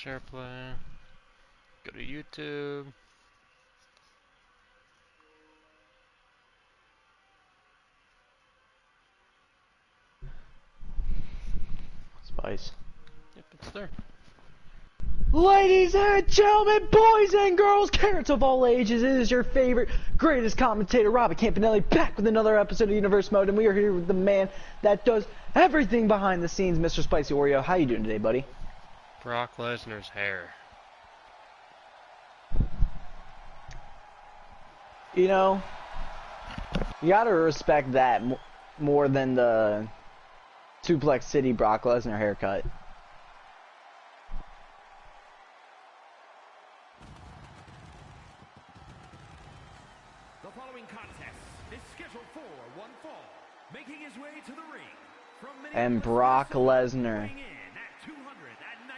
Share play. Go to YouTube. Spice. Yep, it's there. Ladies and gentlemen, boys and girls, carrots of all ages, it is your favorite, greatest commentator, Robert Campanelli, back with another episode of Universe Mode, and we are here with the man that does everything behind the scenes, Mr. Spicy Oreo. How you doing today, buddy? Brock Lesnar's hair. You know, you gotta respect that more than the Suplex City Brock Lesnar haircut. The following contest is scheduled for one fall, making his way to the ring from And Brock Lesnar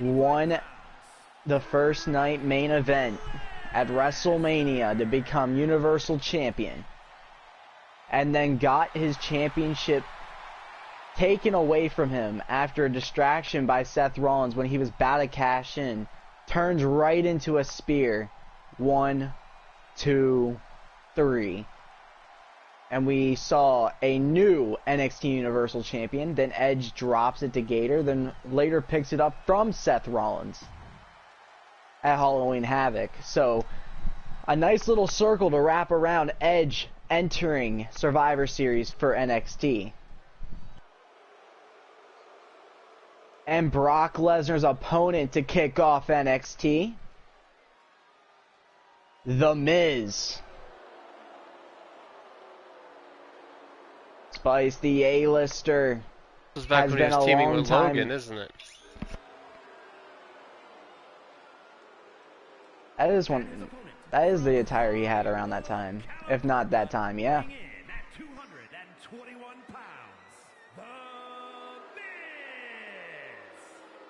won the first night main event at WrestleMania to become Universal Champion, and then got his championship taken away from him after a distraction by Seth Rollins when he was about to cash in. Turns right into a spear. 1, 2, 3. And we saw a new NXT Universal Champion. Then Edge drops it to Gator. Then later picks it up from Seth Rollins at Halloween Havoc. So, a nice little circle to wrap around Edge entering Survivor Series for NXT. And Brock Lesnar's opponent to kick off NXT, The Miz. Spice, the A-lister. This was back Has when he been was a teaming long with time. Logan, isn't it? That is one. That is the attire he had around that time. If not that time, yeah. weighing in at 221 pounds, The Miz.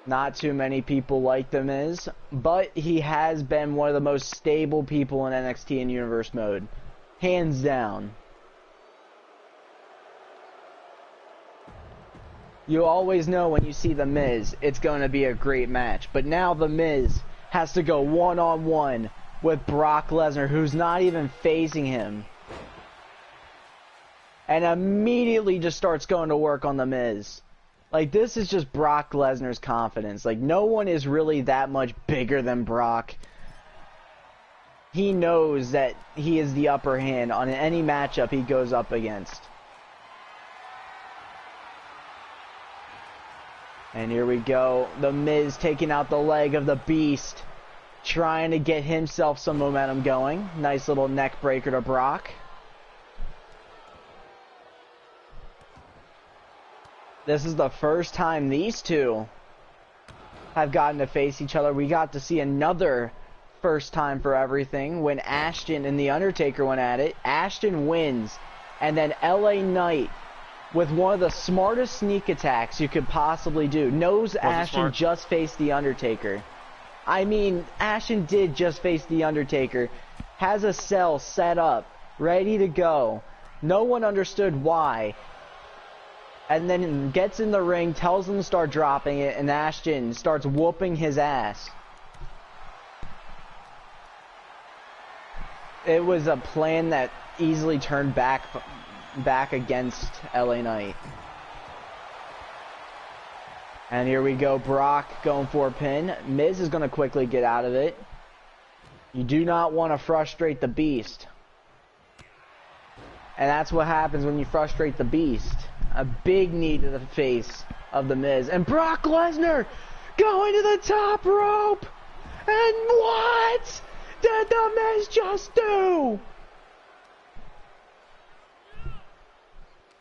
Not too many people like The Miz, but he has been one of the most stable people in NXT in Universe Mode. Hands down. You always know when you see The Miz, it's going to be a great match. But now The Miz has to go one-on-one with Brock Lesnar, who's not even facing him. And immediately just starts going to work on The Miz. Like, this is just Brock Lesnar's confidence. Like, no one is really that much bigger than Brock. He knows that he is the upper hand on any matchup he goes up against. And here we go. The Miz taking out the leg of the Beast. Trying to get himself some momentum going. Nice little neck breaker to Brock. This is the first time these two have gotten to face each other. We got to see another first time for everything when Ashton and The Undertaker went at it. Ashton wins. And then LA Knight, with one of the smartest sneak attacks you could possibly do, knows Ashton just faced The Undertaker. I mean, Ashton did just face The Undertaker. Has a cell set up, ready to go. No one understood why. And then gets in the ring, tells him to start dropping it, and Ashton starts whooping his ass. It was a plan that easily turned back against LA Knight. And here we go, Brock going for a pin. Miz is going to quickly get out of it. You do not want to frustrate the Beast. And that's what happens when you frustrate the Beast. A big knee to the face of the Miz. And Brock Lesnar going to the top rope. And what did the Miz just do?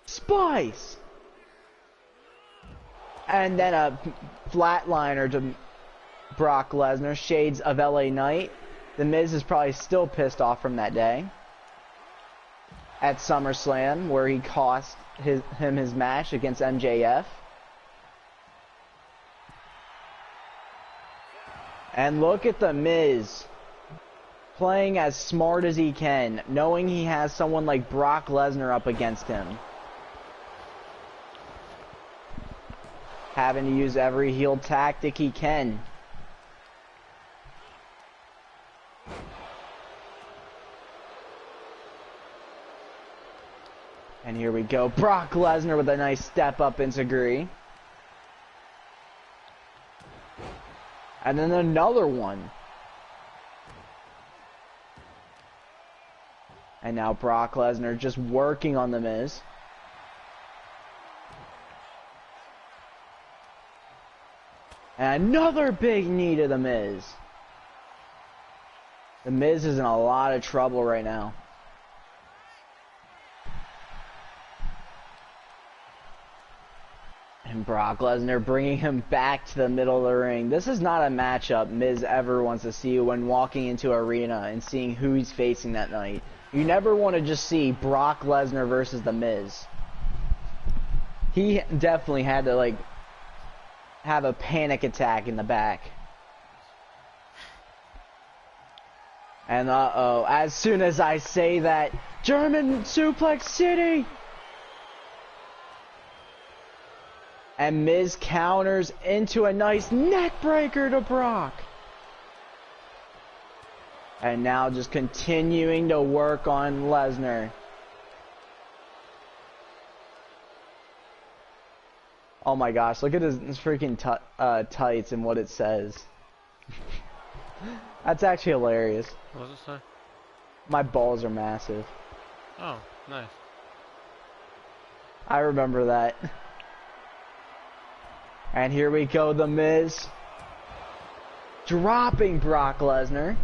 Spice. And then a flatliner to Brock Lesnar. Shades of LA Knight. The Miz is probably still pissed off from that day at SummerSlam, where he cost him his match against MJF. And look at the Miz playing as smart as he can, knowing he has someone like Brock Lesnar up against him. Having to use every heel tactic he can. And here we go. Brock Lesnar with a nice step up enziguri. And then another one. And now Brock Lesnar just working on The Miz. And another big knee to The Miz. The Miz is in a lot of trouble right now. And Brock Lesnar bringing him back to the middle of the ring. This is not a matchup Miz ever wants to see when walking into an arena and seeing who he's facing that night. You never want to just see Brock Lesnar versus The Miz. He definitely had to, like, have a panic attack in the back. And uh-oh, as soon as I say that, German Suplex City! And Miz counters into a nice neck breaker to Brock. And now just continuing to work on Lesnar. Oh my gosh, look at his freaking tights and what it says. That's actually hilarious. What does it say? My balls are massive. Oh, nice. I remember that. And here we go, The Miz. Dropping Brock Lesnar.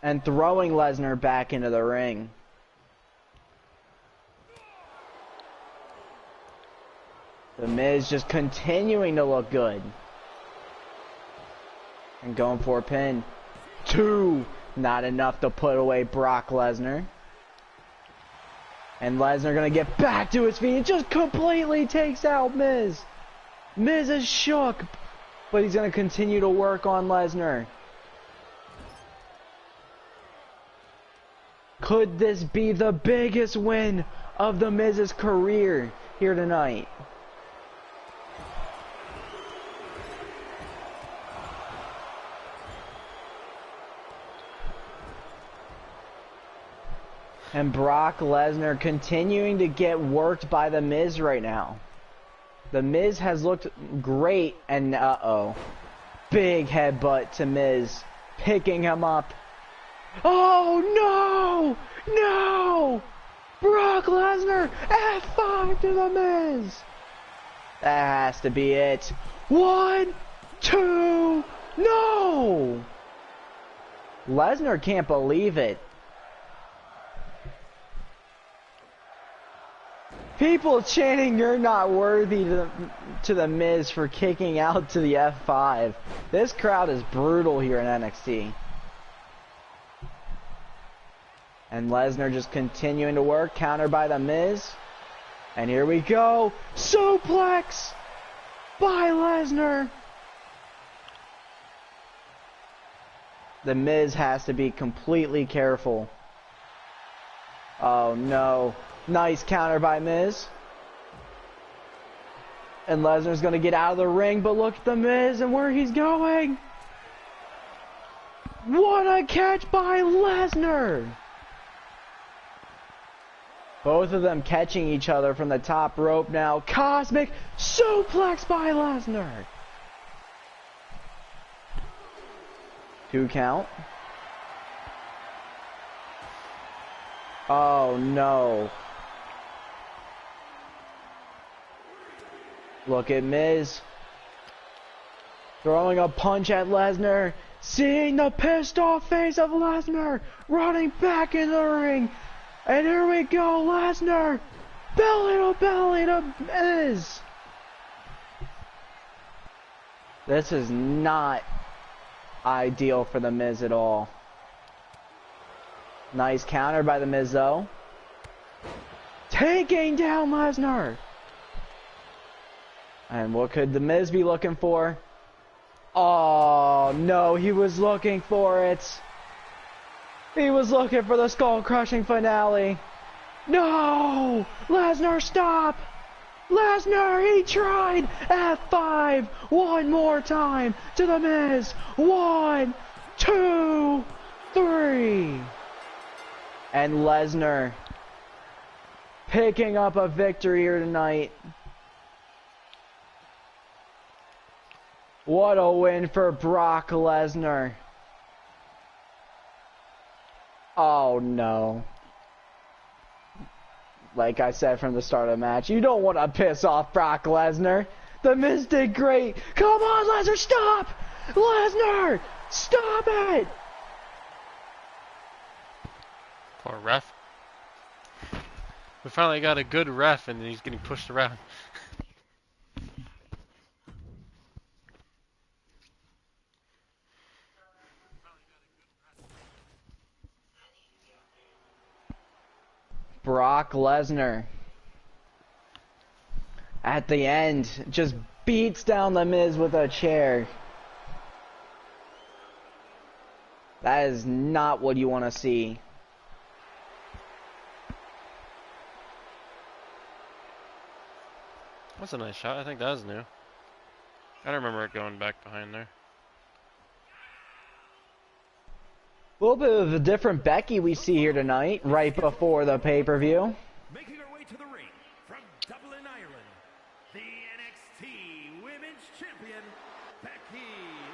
And throwing Lesnar back into the ring. The Miz just continuing to look good. And going for a pin. 2. Not enough to put away Brock Lesnar. And Lesnar gonna get back to his feet and just completely takes out Miz. Miz is shook. But he's gonna continue to work on Lesnar. Could this be the biggest win of The Miz's career here tonight? And Brock Lesnar continuing to get worked by The Miz right now. The Miz has looked great, and uh-oh. Big headbutt to Miz, picking him up. Oh no! No! Brock Lesnar, F5 to The Miz! That has to be it. 1, 2, no! Lesnar can't believe it. People chanting, "You're not worthy," to the Miz for kicking out to the F5. This crowd is brutal here in NXT. And Lesnar just continuing to work, countered by The Miz. And here we go. Suplex by Lesnar. The Miz has to be completely careful. Oh no. Nice counter by Miz. And Lesnar's going to get out of the ring, but look at The Miz and where he's going. What a catch by Lesnar. Both of them catching each other from the top rope now. Cosmic suplex by Lesnar. 2 count. Oh no. Look at Miz. Throwing a punch at Lesnar. Seeing the pissed off face of Lesnar. Running back in the ring. And here we go, Lesnar. Belly to Miz. This is not ideal for The Miz at all. Nice counter by The Miz though. Taking down Lesnar. And what could The Miz be looking for? Oh no, he was looking for it. He was looking for the skull crushing finale. No! Lesnar, stop! Lesnar, he tried! F5! One more time to The Miz. 1, 2, 3. And Lesnar picking up a victory here tonight. What a win for Brock Lesnar. Oh no. Like I said from the start of the match, you don't want to piss off Brock Lesnar. The Miz did great. Come on, Lesnar, stop! Lesnar, stop it! Poor ref. We finally got a good ref and he's getting pushed around. Brock Lesnar at the end just beats down the Miz with a chair. That is not what you want to see. That's a nice shot. I think that was new. I don't remember it going back behind there. A little bit of a different Becky we see here tonight, right before the pay-per-view. Making her way to the ring from Dublin, Ireland, the NXT Women's Champion, Becky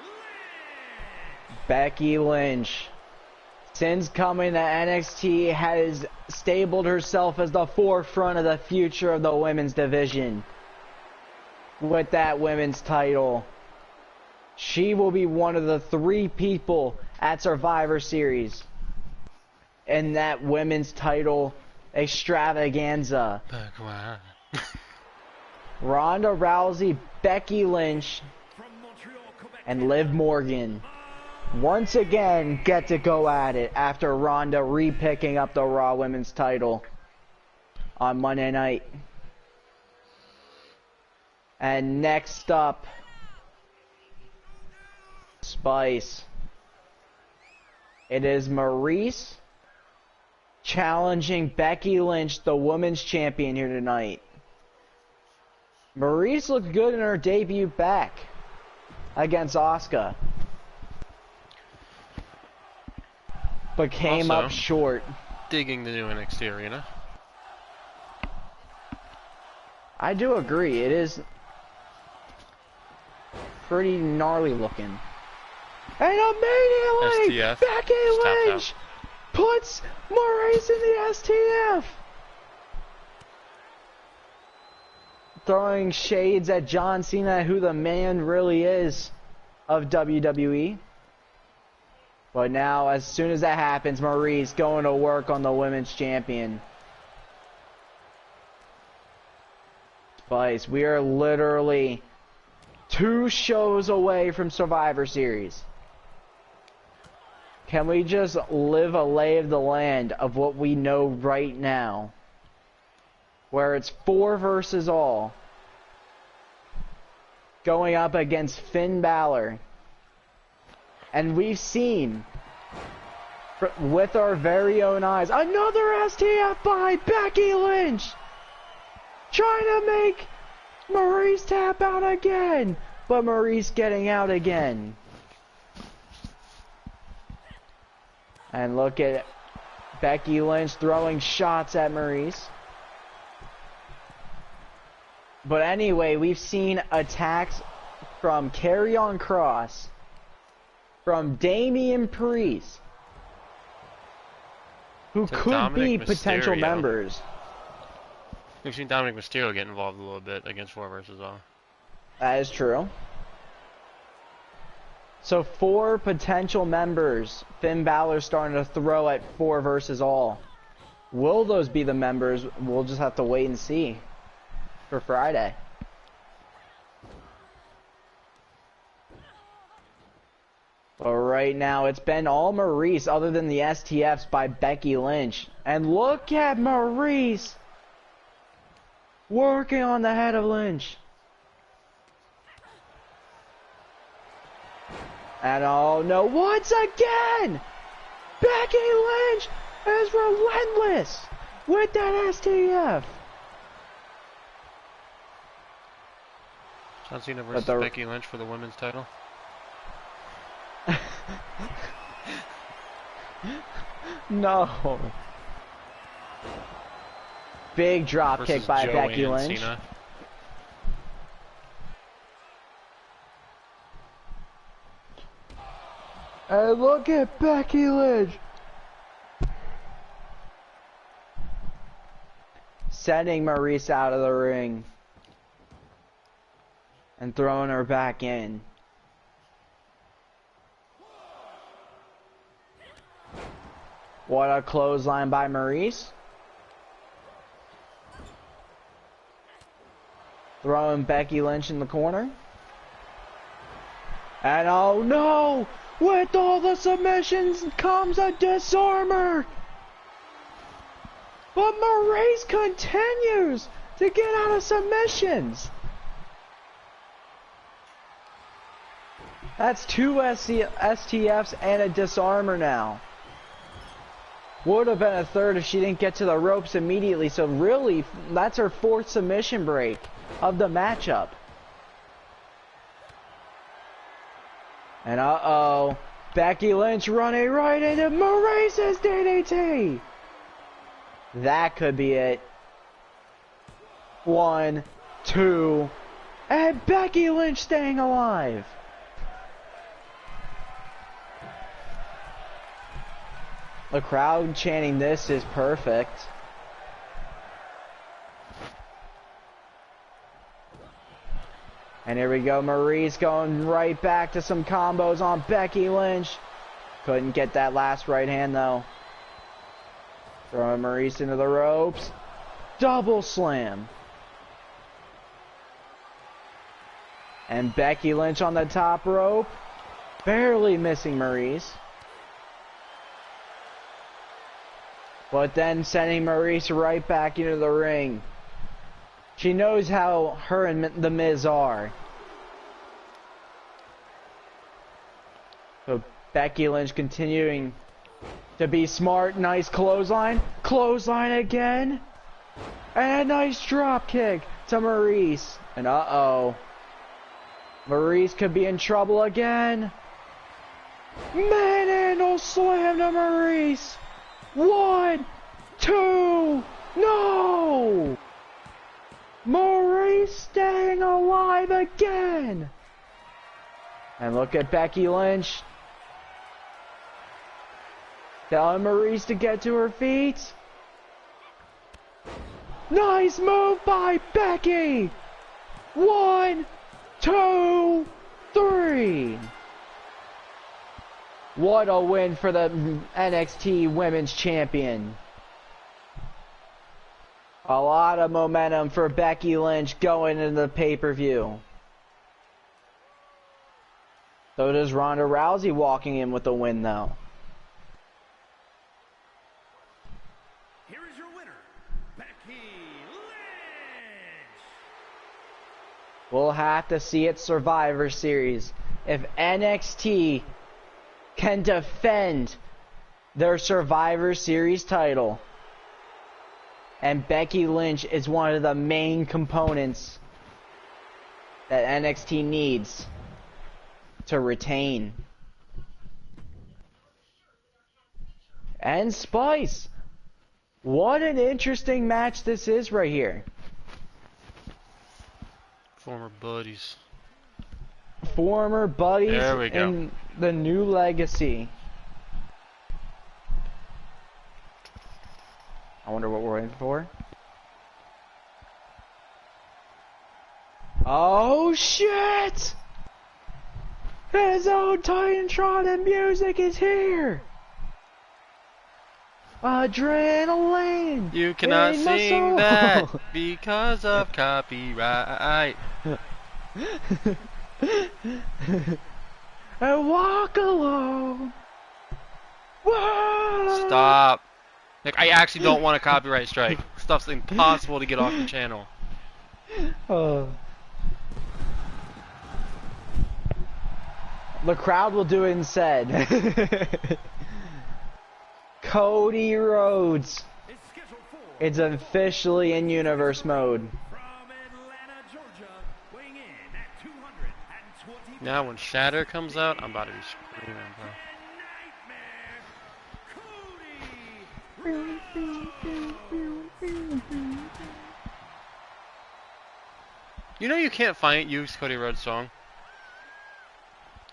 Lynch. Becky Lynch, since coming to NXT, has stabled herself as the forefront of the future of the women's division. With that women's title, she will be one of the 3 people at Survivor Series in that women's title extravaganza. Ronda Rousey, Becky Lynch, From Montreal, Quebec, and Liv Morgan once again get to go at it after Ronda re-picking up the Raw Women's title on Monday night. And next up, Spice. It is Maryse challenging Becky Lynch, the women's champion, here tonight. Maryse looked good in her debut back against Asuka, but came Also, up short. Digging the new NXT arena. I do agree, it is pretty gnarly looking. And immediately, STF. Becky Just tapped Lynch puts Maryse in the STF. Throwing shades at John Cena, who the man really is of WWE. But now, as soon as that happens, Maryse going to work on the women's champion. Spice, we are literally 2 shows away from Survivor Series. Can we just live a lay of the land of what we know right now? Where it's 4 versus all. Going up against Finn Balor. And we've seen, with our very own eyes, another STF by Becky Lynch. Trying to make Maryse tap out again. But Maryse getting out again. And look at Becky Lynch throwing shots at Maryse. But anyway, we've seen attacks from Karrion Kross, from Damian Priest, who To could Dominic be potential Mysterio. members. We've seen Dominic Mysterio get involved a little bit against 4 versus all. That is true. So 4 potential members. Finn Balor starting to throw at 4 versus all. Will those be the members? We'll just have to wait and see for Friday. But right now, it's been all Maryse other than the STFs by Becky Lynch. And look at Maryse working on the head of Lynch. And oh no, once again, Becky Lynch is relentless with that STF. John Cena versus Becky Lynch for the women's title. No. Big drop versus kick by Becky Joanne Lynch. Cena. And look at Becky Lynch. Sending Maurice out of the ring. And throwing her back in. What a clothesline by Maurice. Throwing Becky Lynch in the corner. And oh no! With all the submissions comes a disarmer! But Maurice continues to get out of submissions! That's two STFs and a disarmer now. Would have been a third if she didn't get to the ropes immediately, so really, that's her fourth submission break of the matchup. And uh-oh, Becky Lynch running right into Maurice's DDT! That could be it. 1, 2, and Becky Lynch staying alive. The crowd chanting "This is perfect." And here we go, Maurice going right back to some combos on Becky Lynch. Couldn't get that last right hand though. Throwing Maurice into the ropes. Double slam. And Becky Lynch on the top rope. Barely missing Maurice. But then sending Maurice right back into the ring. She knows how her and The Miz are. So Becky Lynch continuing to be smart. Nice clothesline. Clothesline again. And a nice drop kick to Maurice. And uh-oh. Maurice could be in trouble again. Manhandle slam to Maurice. 1, 2, no! Maurice staying alive again! And look at Becky Lynch. Telling Maurice to get to her feet. Nice move by Becky! 1, 2, 3! What a win for the NXT Women's Champion. A lot of momentum for Becky Lynch going into the pay-per-view. So does Ronda Rousey walking in with a win though. Here is your winner, Becky Lynch. We'll have to see it Survivor Series. If NXT can defend their Survivor Series title, and Becky Lynch is one of the main components that NXT needs to retain. And Spice, what an interesting match this is right here. Former buddies. Former buddies There we go. in the new legacy. I wonder what we're waiting for. Oh shit! His own Titantron and music is here! Adrenaline! You cannot in my sing soul. that because of copyright. And walk alone. Whoa! Stop. Like, I actually don't want a copyright strike. Stuff's impossible to get off your channel. Oh. The crowd will do it instead. Cody Rhodes. Is scheduled for It's officially in universe mode. from Atlanta, Georgia, weighing in at 220 Now when Shatter comes out, I'm about to be screaming, bro. Nightmare, Cody You know you can't use Cody Rhodes' song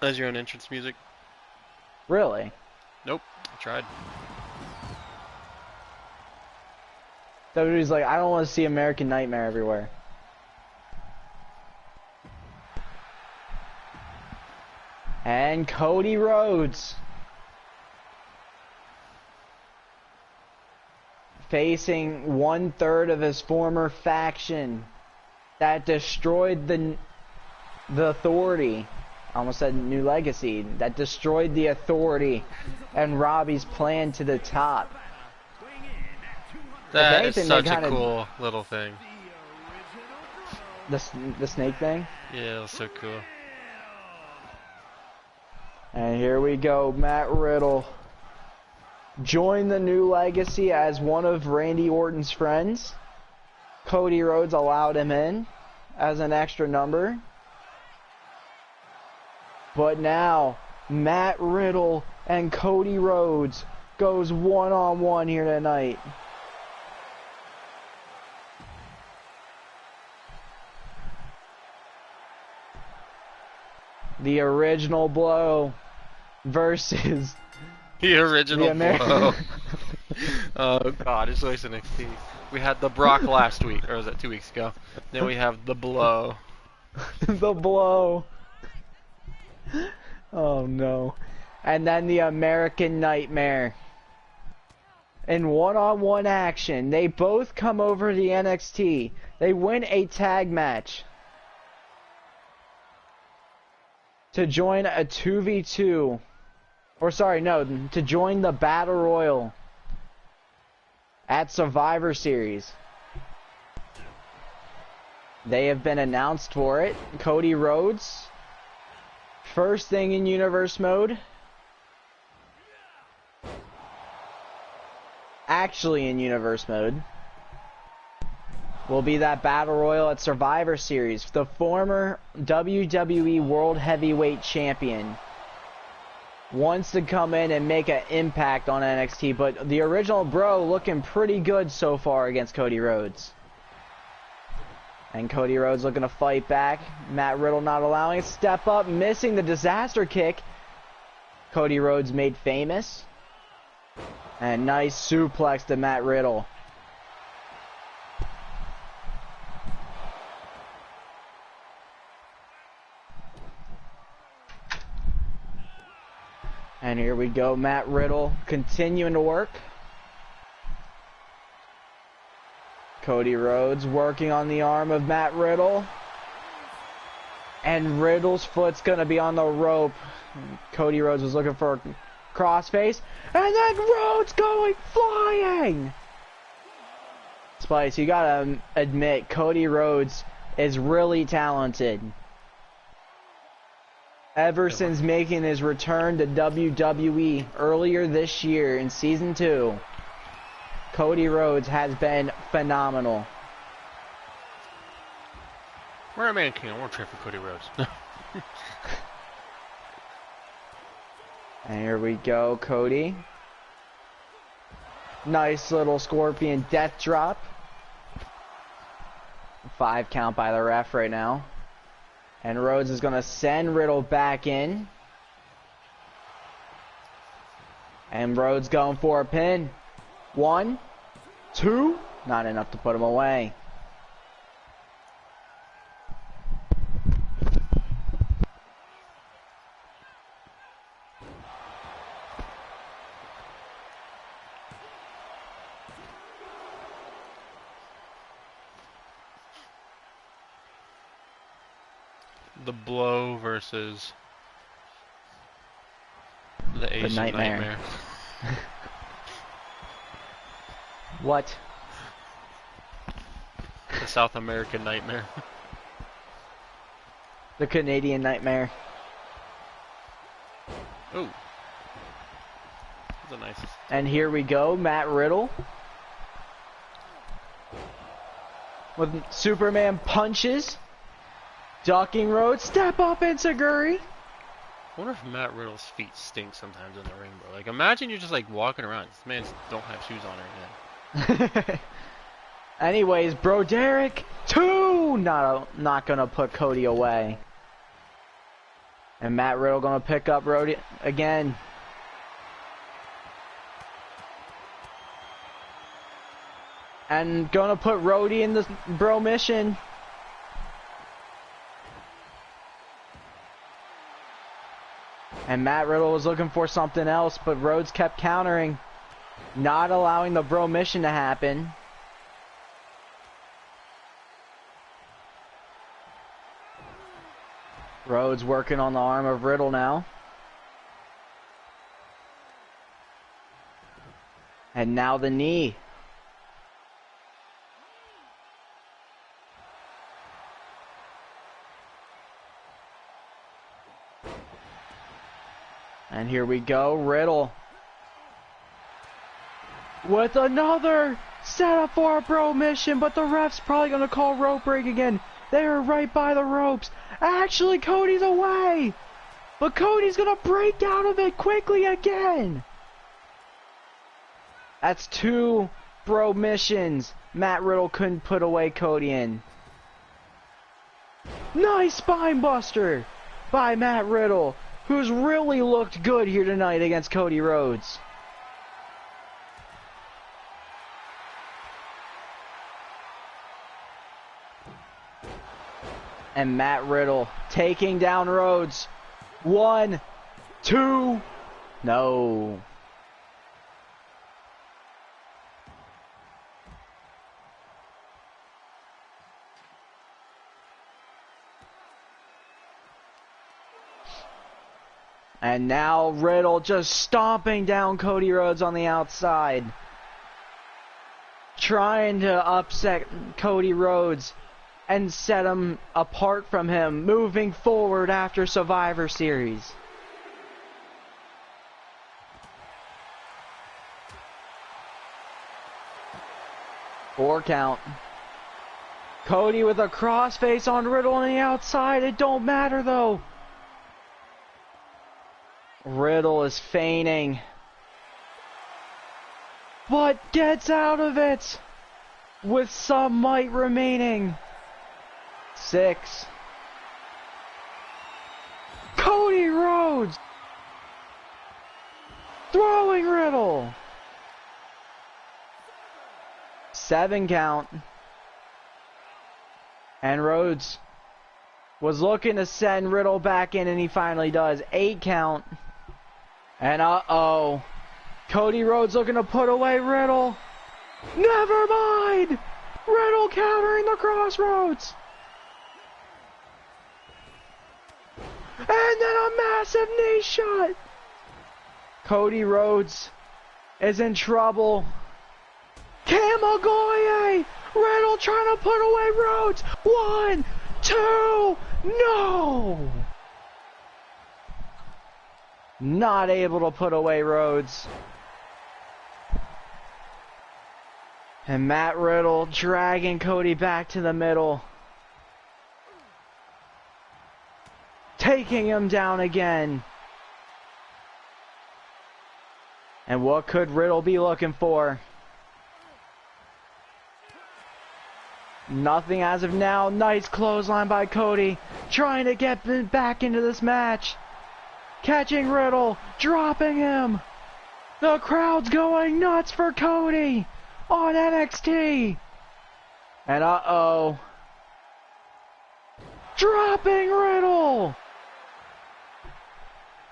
as your own entrance music? Really? Nope, I tried. WWE's like, I don't want to see American Nightmare everywhere. And Cody Rhodes facing 1/3 of his former faction that destroyed the Authority. I almost said New Legacy. That destroyed the Authority and Robbie's plan to the top. That anything, is they such a kinda- cool little thing. The snake thing. Yeah, it was so cool. And here we go, Matt Riddle joined the New Legacy as one of Randy Orton's friends. Cody Rhodes allowed him in as an extra number. But now, Matt Riddle and Cody Rhodes goes one-on-one here tonight. The original blow versus The original the American. blow. Oh god, it's always NXT. We had the Brock last week, or was that 2 weeks ago? Then we have the blow. The blow. Oh no. And then the American Nightmare. In one-on-one action, they both come over to the NXT. They win a tag match to join a 2v2. Or sorry, no, to join the Battle Royal at Survivor Series. They have been announced for it. Cody Rhodes, first thing in Universe mode. Actually in Universe mode. Will be that Battle Royal at Survivor Series. The former WWE World Heavyweight Champion wants to come in and make an impact on NXT, but the original bro looking pretty good so far against Cody Rhodes. And Cody Rhodes looking to fight back. Matt Riddle not allowing it. Step up, missing the disaster kick. Cody Rhodes made famous. And nice suplex to Matt Riddle. And here we go, Matt Riddle continuing to work. Cody Rhodes working on the arm of Matt Riddle. And Riddle's foot's gonna be on the rope. Cody Rhodes was looking for a crossface. And then Rhodes going flying! Spice, you gotta admit, Cody Rhodes is really talented. Ever since making his return to WWE earlier this year in Season 2, Cody Rhodes has been phenomenal. We're a Man King. I want to trade for Cody Rhodes. And here we go, Cody. Nice little Scorpion death drop. 5 count by the ref right now. And Rhodes is going to send Riddle back in. And Rhodes going for a pin. 1, 2. Not enough to put him away. The blow versus the Asian Nightmare. What? The South American Nightmare. The Canadian Nightmare. Ooh. That's a nice. And here we go, Matt Riddle. With Superman punches. Ducking Rhodes. Step up, Enziguri. wonder if Matt Riddle's feet stink sometimes in the ring, bro. Like, imagine you're just like walking around. This man don't have shoes on right now. Anyways, Bro Derek, 2! Not gonna put Cody away. And Matt Riddle gonna pick up Roddy again. And gonna put Roddy in the Bro Mission. And Matt Riddle was looking for something else, but Rhodes kept countering, not allowing the Bro Mission to happen. Rhodes working on the arm of Riddle now. And now the knee. And here we go, Riddle. With another setup for a Bro Mission, but the ref's probably going to call rope break again. They are right by the ropes. Actually, Cody's away. But Cody's going to break out of it quickly again. That's 2 Bro Missions Matt Riddle couldn't put away Cody in. Nice spine buster by Matt Riddle, who's really looked good here tonight against Cody Rhodes. And Matt Riddle taking down Rhodes. 1, 2, no. And now Riddle just stomping down Cody Rhodes on the outside. Trying to upset Cody Rhodes and set him apart from him moving forward after Survivor Series. Four count. Cody with a crossface on Riddle on the outside. It don't matter though. Riddle is feigning, but gets out of it with some might remaining. 6. Cody Rhodes throwing Riddle. 7 count. And Rhodes was looking to send Riddle back in, and he finally does. 8 count. And uh-oh. Cody Rhodes looking to put away Riddle. Never mind! Riddle countering the crossroads. And then a massive knee shot. Cody Rhodes is in trouble. Kamigoye! Riddle trying to put away Rhodes. 1, 2, no! Not able to put away Rhodes. And Matt Riddle dragging Cody back to the middle. Taking him down again. And what could Riddle be looking for? Nothing as of now. Nice clothesline by Cody. Trying to get back into this match. Catching Riddle. Dropping him. The crowd's going nuts for Cody on NXT. And uh-oh. Dropping Riddle.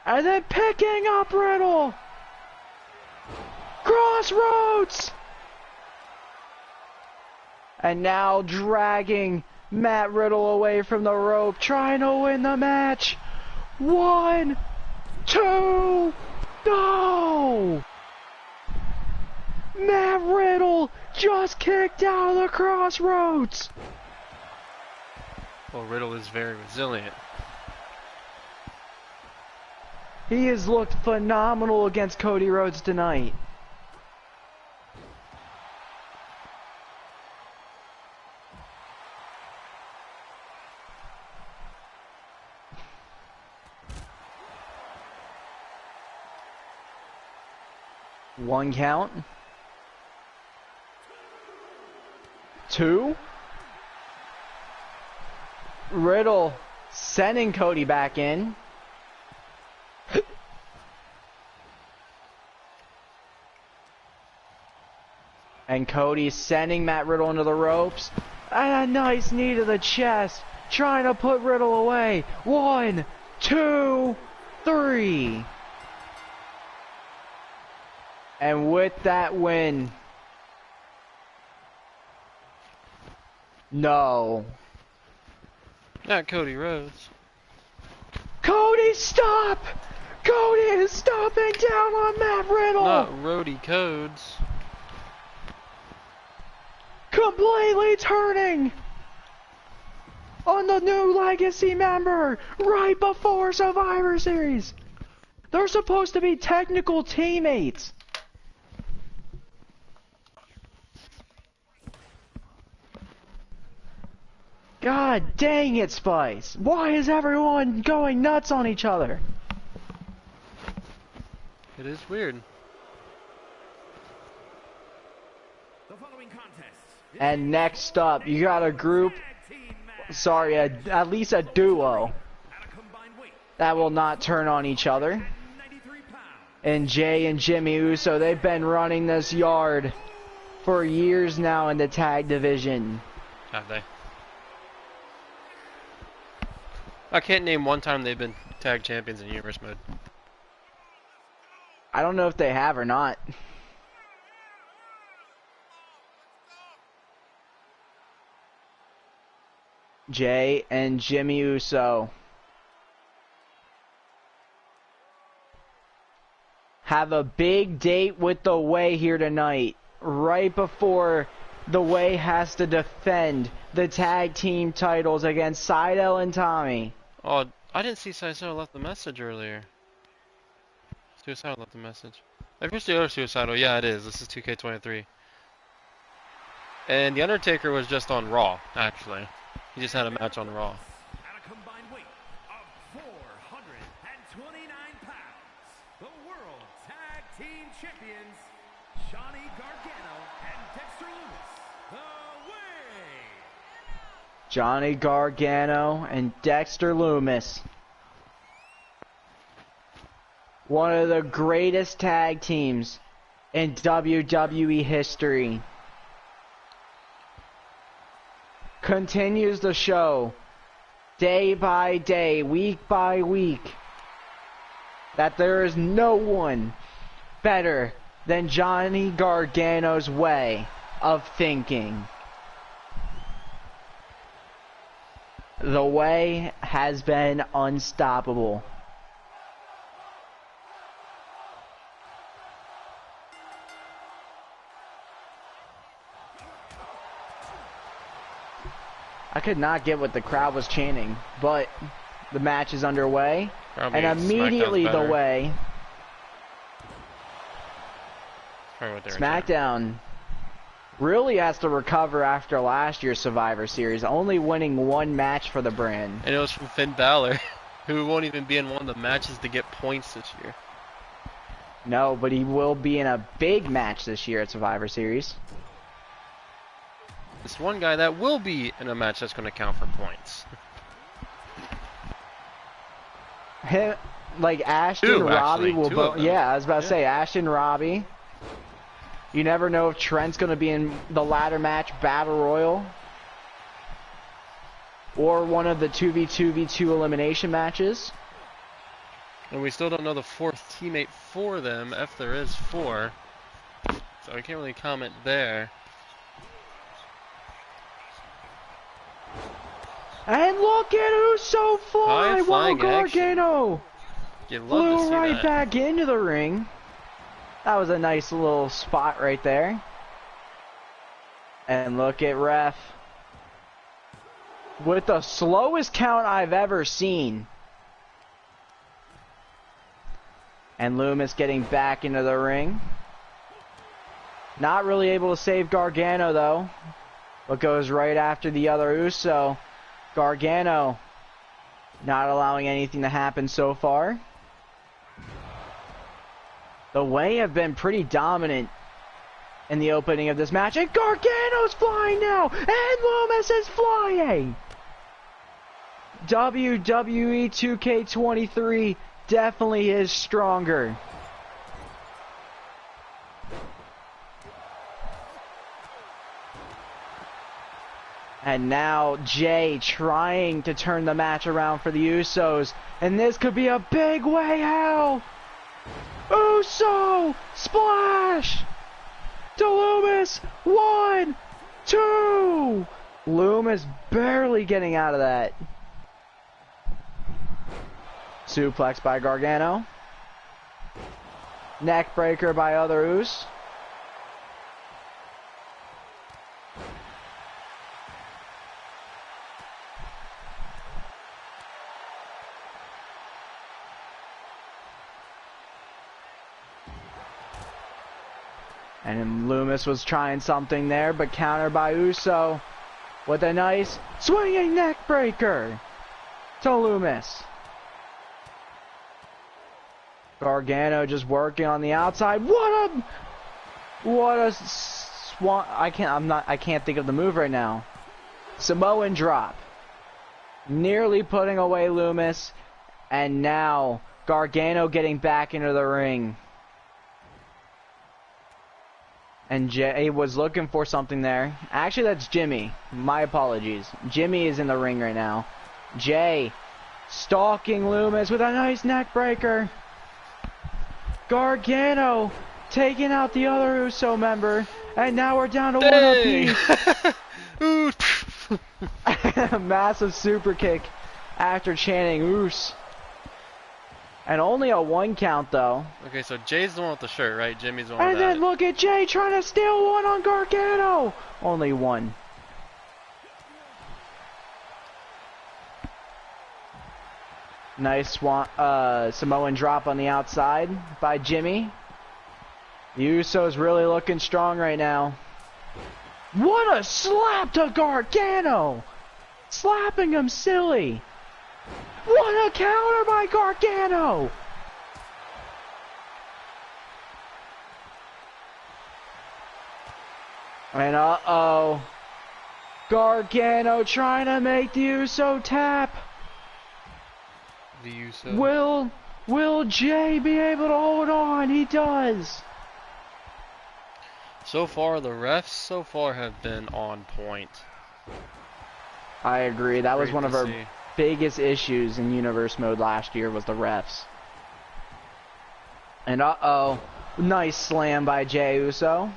And then picking up Riddle. Crossroads. And now dragging Matt Riddle away from the rope, trying to win the match. 1, 2, no! Matt Riddle just kicked out of the crossroads. Well, Riddle is very resilient. He has looked phenomenal against Cody Rhodes tonight. 1 count. 2. Riddle sending Cody back in. And Cody sending Matt Riddle into the ropes. And a nice knee to the chest. Trying to put Riddle away. 1, 2, 3. And with that win. No. Not Cody Rhodes. Cody, stop! Cody is stomping down on Matt Riddle! Not Rhodey Codes. Completely turning on the new Legacy member right before Survivor Series. They're supposed to be technical teammates. God dang it, Spice. Why is everyone going nuts on each other? It is weird. The following contest is And next up, you got a group, tag team match sorry, at least a duo, at a combined weight that will not turn on each other. 93 pounds. And Jay and Jimmy Uso, they've been running this yard for years now in the tag division. Have they? I can't name one time they've been tag champions in Universe mode. I don't know if they have or not. Jay and Jimmy Uso have a big date with the Way here tonight, right before the Way has to defend the tag team titles against Seidel and Tommy. Oh, I didn't see Suicidal left the message earlier. Suicidal left the message. Maybe it's the other Suicidal. Yeah, it is. This is 2K23. And The Undertaker was just on Raw, actually. He just had a match on Raw. At a combined weight of 429 pounds, the World Tag Team Champions, Johnny Gargano and Dexter Lewis, the Way. Johnny Gargano and Dexter Loomis. One of the greatest tag teams in WWE history. Continues the show day by day, week by week, that there is no one better than Johnny Gargano's way of thinking. The Way has been unstoppable. I could not get what the crowd was chanting, but the match is underway, Probably and immediately SmackDown's the better. Way, Probably what they were SmackDown really has to recover after last year's Survivor Series, only winning 1 match for the brand. And it was from Finn Balor, who won't even be in one of the matches to get points this year. No, but he will be in a big match this year at Survivor Series. This one guy that will be in a match that's going to count for points. Him, like Ashton, Two, Robbie actually. will Two of both. them. Yeah, I was about to Yeah. say Ashton, Robbie. You never know if Trent's going to be in the ladder match battle royal, or one of the 2v2v2 elimination matches. And we still don't know the 4th teammate for them, if there is 4. So I can't really comment there. And look at Uso fly High while flying action. Gargano You'd love to flew see right that. back into the ring. That was a nice little spot right there. And look at Ref with the slowest count I've ever seen. And Loomis getting back into the ring. Not really able to save Gargano though, but goes right after the other Uso. Gargano not allowing anything to happen so far. The Way have been pretty dominant in the opening of this match, and Gargano's flying now, and Lumis is flying. WWE 2K23 definitely is stronger. And now Jay trying to turn the match around for the Usos. And this could be a big way out. Uso splash to Lumis. 1, 2. Lumis barely getting out of that. Suplex by Gargano. Neck breaker by Other Us. And Lumis was trying something there, but countered by Uso with a nice swinging neck breaker to Lumis. Gargano just working on the outside. What a swan! I can't think of the move right now. Samoan drop, nearly putting away Lumis, and now Gargano getting back into the ring. And Jay was looking for something there. Actually, that's Jimmy. My apologies. Jimmy is in the ring right now. Jay stalking Lumis with a nice neck breaker. Gargano taking out the other Uso member. And now we're down to Dang. one apiece. Massive super kick after chanting Us. And only a 1 count though. Okay, so Jay's the one with the shirt, right? Jimmy's the one And with then that. look at Jay trying to steal one on Gargano. Only 1. Nice Samoan drop on the outside by Jimmy. The Usos really looking strong right now. What a slap to Gargano! Slapping him silly. What a counter by Gargano! And uh-oh. Gargano trying to make the Uso tap. The Uso. Will Jay be able to hold on? He does. So far, the refs have been on point. I agree. That was Great one of to our see. biggest issues in Universe Mode last year was the refs. And uh-oh. Nice slam by Jey Uso.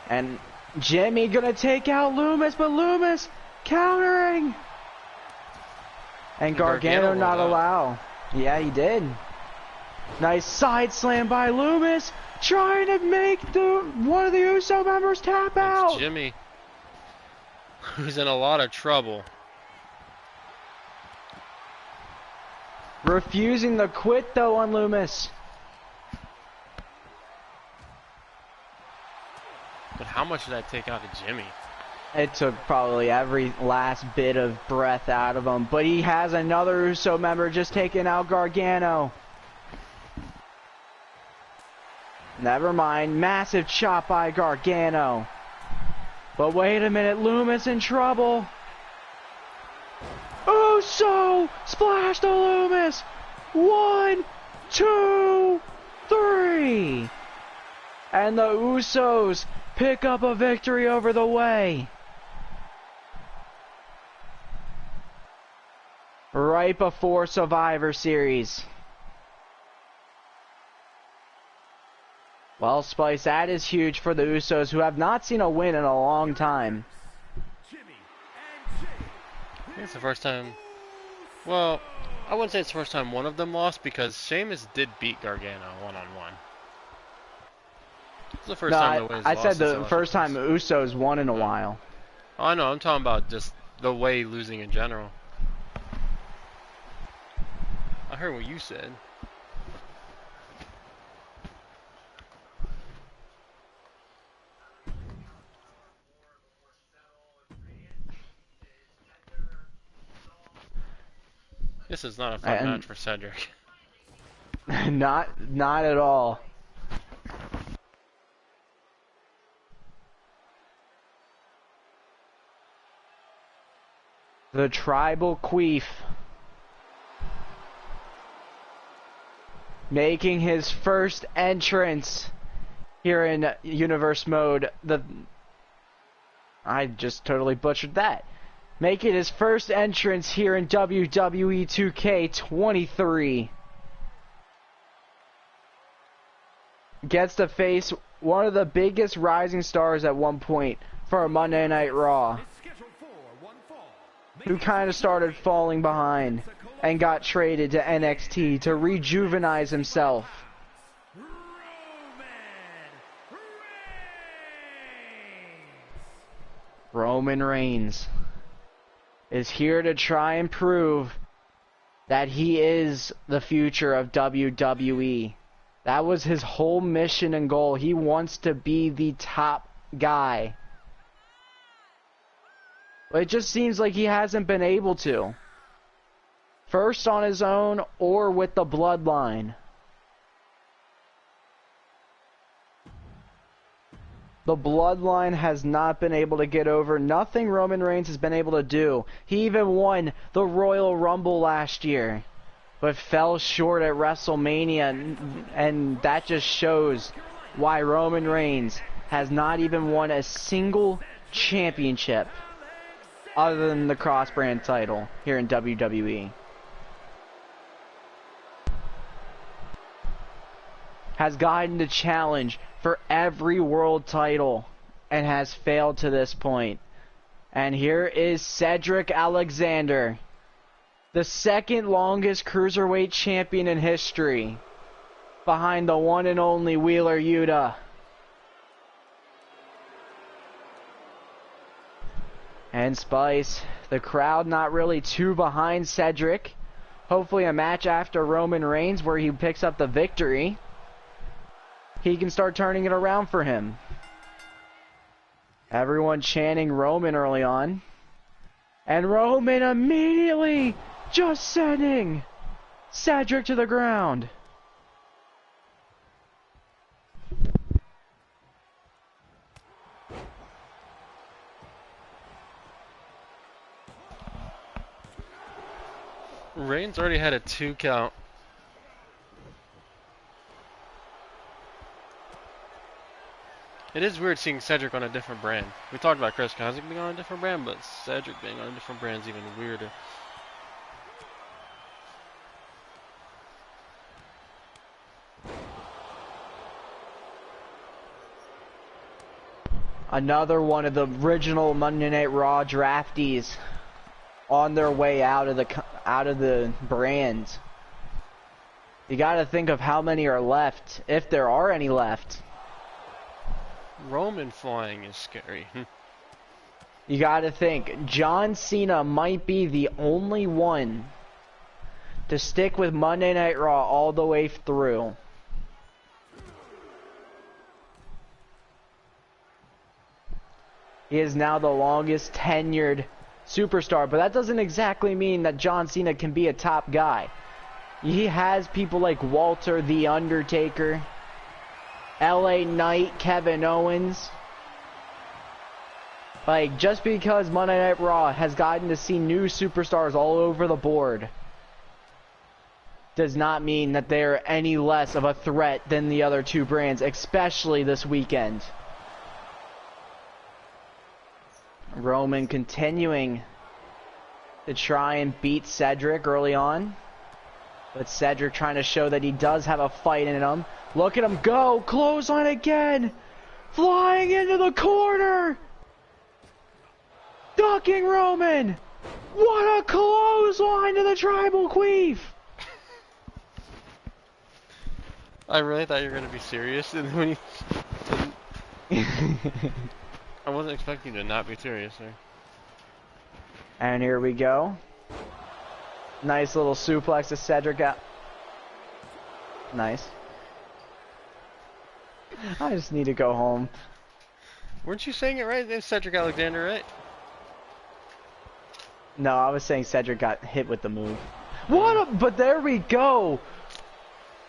And Jimmy gonna take out Lumis, but Lumis countering. And Gargano rolled not out. allow. Yeah, he did. Nice side slam by Lumis, trying to make one of the Uso members tap out. It's Jimmy. Who's in a lot of trouble. Refusing to quit though on Lumis. But how much did that take out of Jimmy? It took probably every last bit of breath out of him, but he has another Uso member just taking out Gargano. Never mind, massive chop by Gargano. But wait a minute, Lumis in trouble. Uso splash to Lumis. 1, 2, 3. And the Usos pick up a victory over the Way. Right before Survivor Series. Well, Spice, that is huge for the Usos, who have not seen a win in a long time. Jimmy and Jay. I think it's the first time. Well, I wouldn't say it's the first time one of them lost because Sheamus did beat Gargano one-on-one. It's the first time the Way's I lost said since the first time Usos won in a while. Oh, I know. I'm talking about just the Way losing in general. I heard what you said. This is not a fun And- match for Cedric. Not at all. The Tribal Queef making his first entrance here in Universe Mode. I just totally butchered that. Making his first entrance here in WWE 2K23. Gets to face one of the biggest rising stars at one point for a Monday Night Raw, who kind of started falling behind and got traded to NXT to rejuvenize himself. Roman Reigns is here to try and prove that he is the future of WWE. That was his whole mission and goal. He wants to be the top guy. But it just seems like he hasn't been able to. First on his own or with the bloodline. The bloodline has not been able to get over. Nothing Roman Reigns has been able to do. He even won the Royal Rumble last year, but fell short at WrestleMania, and that just shows why Roman Reigns has not even won a single championship other than the cross-brand title here in WWE. Has gotten the challenge for every world title and has failed to this point. And here is Cedric Alexander, the second longest cruiserweight champion in history, behind the one and only Wheeler Yuta. And Spice, the crowd not really too behind Cedric. Hopefully a match after Roman Reigns where he picks up the victory, he can start turning it around for him. Everyone chanting Roman early on. And Roman immediately just sending Cedric to the ground. Reigns already had a 2 count. It is weird seeing Cedric on a different brand. We talked about Chris Kozik being on a different brand, but Cedric being on a different brand is even weirder. Another one of the original Monday Night Raw draftees on their way out of the brand. You got to think of how many are left, if there are any left. Roman flying is scary. You got to think John Cena might be the only one to stick with Monday Night Raw all the way through. He is now the longest tenured superstar, but that doesn't exactly mean that John Cena can be a top guy. He has people like Walter the Undertaker, LA Knight, Kevin Owens. Like, just because Monday Night Raw has gotten to see new superstars all over the board does not mean that they're any less of a threat than the other two brands, especially this weekend. Roman continuing to try and beat Cedric early on. But Cedric trying to show that he does have a fight in him. Look at him go! Clothesline again! Flying into the corner! Ducking Roman! What a clothesline to the Tribal Queef! I really thought you were going to be serious, and when you didn't. I wasn't expecting you to not be serious there. And here we go. Nice little suplex to Cedric out. Nice. I just need to go home. Weren't you saying it right? It's Cedric Alexander, right? No, I was saying Cedric got hit with the move. What a, but there we go.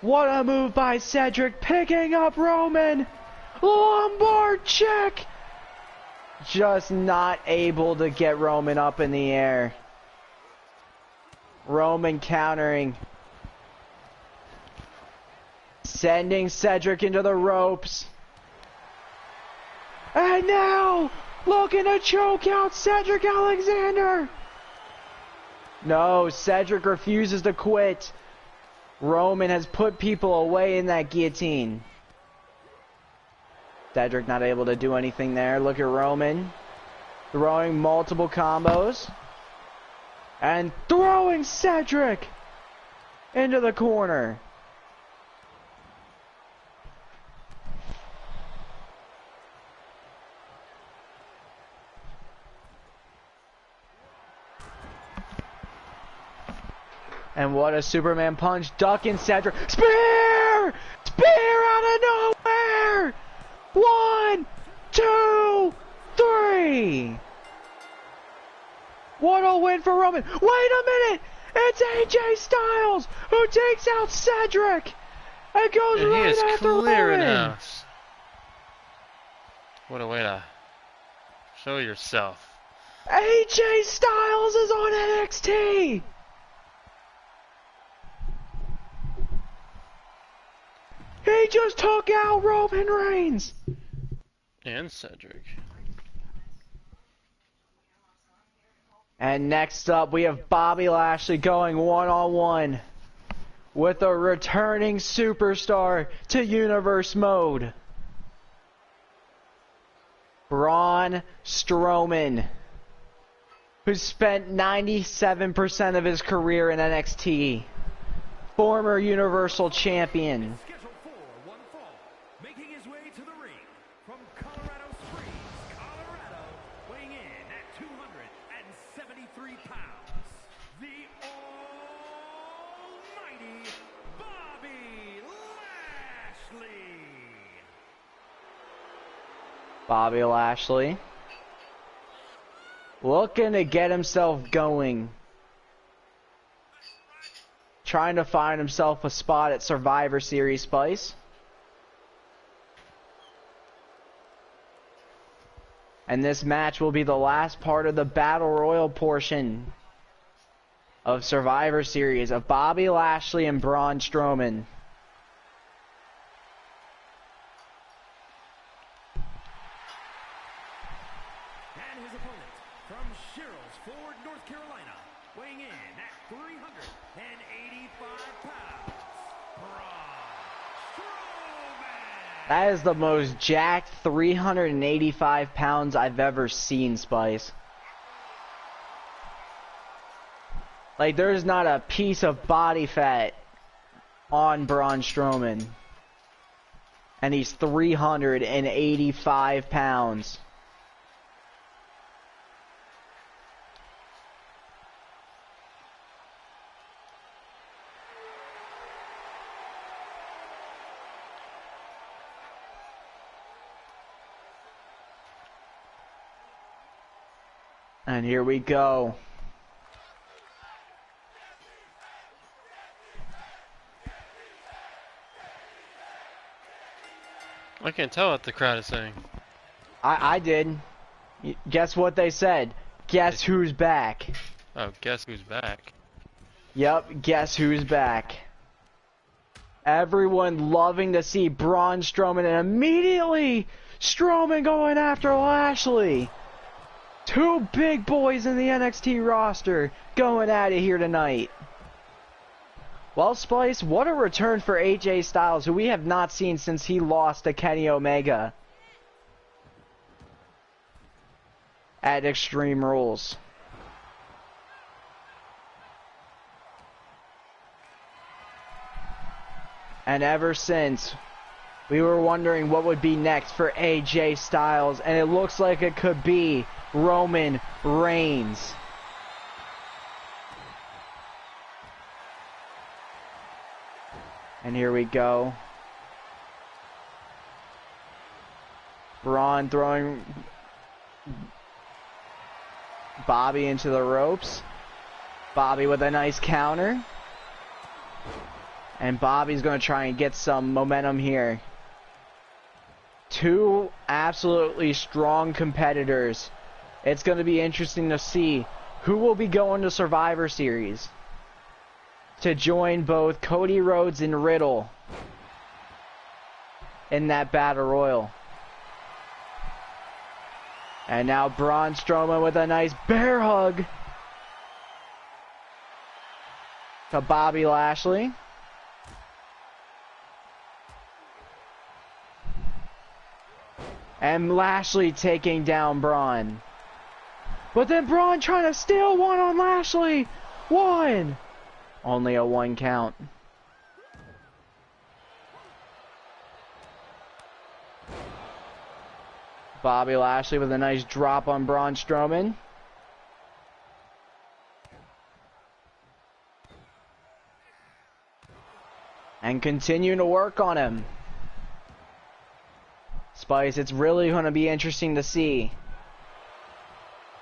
What a move by Cedric, picking up Roman. Lombard check. Just not able to get Roman up in the air. Roman countering. Sending Cedric into the ropes. And now, looking to choke out Cedric Alexander. No, Cedric refuses to quit. Roman has put people away in that guillotine. Cedric not able to do anything there. Look at Roman throwing multiple combos. And throwing Cedric into the corner. And what a Superman punch, ducking Cedric. Spear! Spear out of nowhere! 1, 2, 3! What a win for Roman. Wait a minute! It's AJ Styles who takes out Cedric! And goes And right he is after clearing Roman! house. What a way to show yourself. AJ Styles is on NXT! He just took out Roman Reigns! And Cedric. And next up, we have Bobby Lashley going one-on-one with a returning superstar to Universe Mode. Braun Strowman, who spent 97% of his career in NXT. Former Universal Champion. Scheduled for one fall, making his way to the ring from Colorado Springs, Colorado, weighing in at 273 pounds, the almighty Bobby Lashley. Bobby Lashley looking to get himself going. Trying to find himself a spot at Survivor Series, Spice. And this match will be the last part of the Battle Royal portion of Survivor Series of Bobby Lashley and Braun Strowman. And his opponent from Sherrills Ford, North Carolina, weighing in at 385 pounds, Braun Strowman. That is the most jacked 385 pounds I've ever seen, Spice. Like, there's not a piece of body fat on Braun Strowman. And he's 385 pounds. And here we go. I can't tell what the crowd is saying. I did. Guess what they said? Guess who's back? Oh, guess who's back? Yep, guess who's back? Everyone loving to see Braun Strowman, and immediately Strowman going after Lashley. Two big boys in the NXT roster going at it here tonight. Well, Spice, what a return for AJ Styles, who we have not seen since he lost to Kenny Omega at Extreme Rules. And ever since, we were wondering what would be next for AJ Styles, and it looks like it could be Roman Reigns. And here we go. Braun throwing Bobby into the ropes. Bobby with a nice counter. And Bobby's going to try and get some momentum here. Two absolutely strong competitors. It's going to be interesting to see who will be going to Survivor Series to join both Cody Rhodes and Riddle in that Battle Royal. And now Braun Strowman with a nice bear hug to Bobby Lashley. And Lashley taking down Braun. But then Braun trying to steal one on Lashley. One. Only a 1 count. Bobby Lashley with a nice drop on Braun Strowman. And continuing to work on him. Spice, it's really going to be interesting to see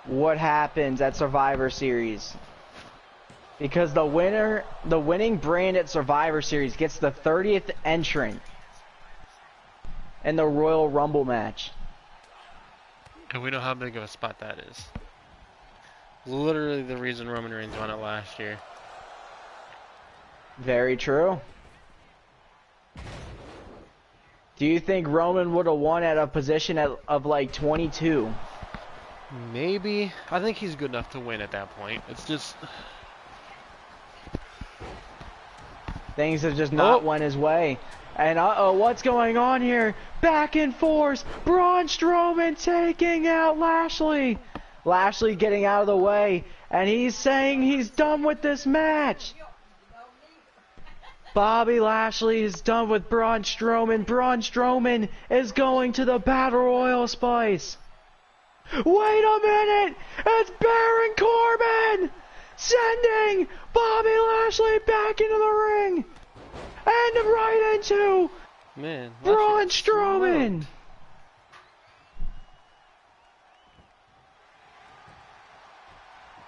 what happens at Survivor Series. Because the winning brand at Survivor Series gets the 30th entrant in the Royal Rumble match. And we know how big of a spot that is. Literally the reason Roman Reigns won it last year. Very true. Do you think Roman would have won at a position of like 22? Maybe. I think he's good enough to win at that point. It's just... Things have just not went his way. And uh-oh, what's going on here? Back and forth. Braun Strowman taking out Lashley. Lashley getting out of the way. And he's saying he's done with this match. Bobby Lashley is done with Braun Strowman. Braun Strowman is going to the Battle Royal, Spice. Wait a minute! It's Baron Corbin! Sending Bobby Lashley back into the ring! And right into Braun Strowman!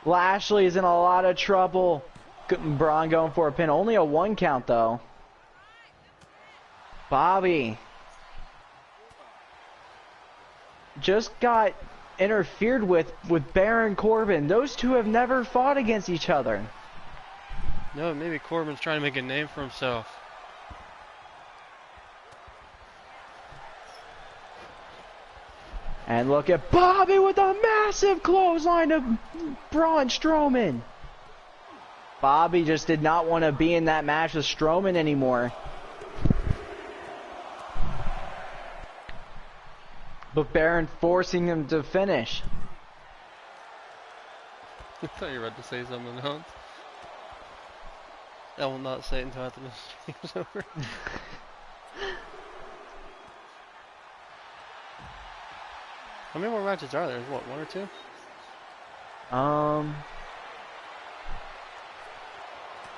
Lashley is in a lot of trouble. Braun going for a pin. Only a 1 count, though. Bobby just got interfered with Baron Corbin. Those two have never fought against each other. No, maybe Corbin's trying to make a name for himself. And look at Bobby with a massive clothesline of Braun Strowman. Bobby just did not want to be in that match with Strowman anymore. But Baron forcing him to finish. I thought you were about to say something else. I will not say it until after the stream's over. How many more matches are there? What, 1 or 2?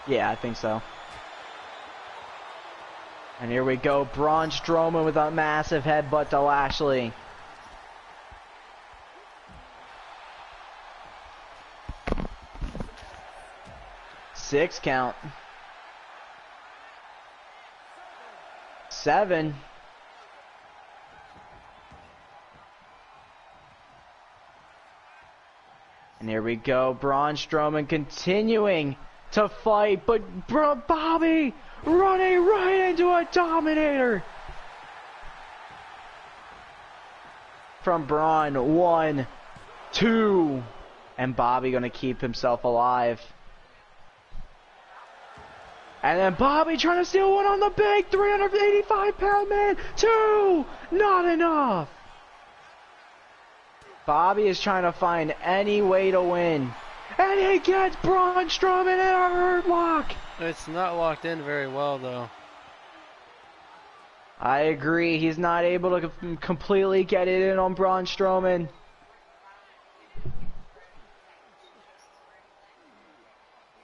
Yeah, I think so. And here we go, Braun Strowman with a massive headbutt to Lashley. Six count. 7. And here we go, Braun Strowman continuing to fight, but Bobby running right into a Dominator. From Braun, 1, 2, and Bobby gonna keep himself alive. And then Bobby trying to steal one on the big 385-pound man. 2, not enough. Bobby is trying to find any way to win. And he gets Braun Strowman in a hurt lock. It's not locked in very well, though. I agree. He's not able to completely get it in on Braun Strowman.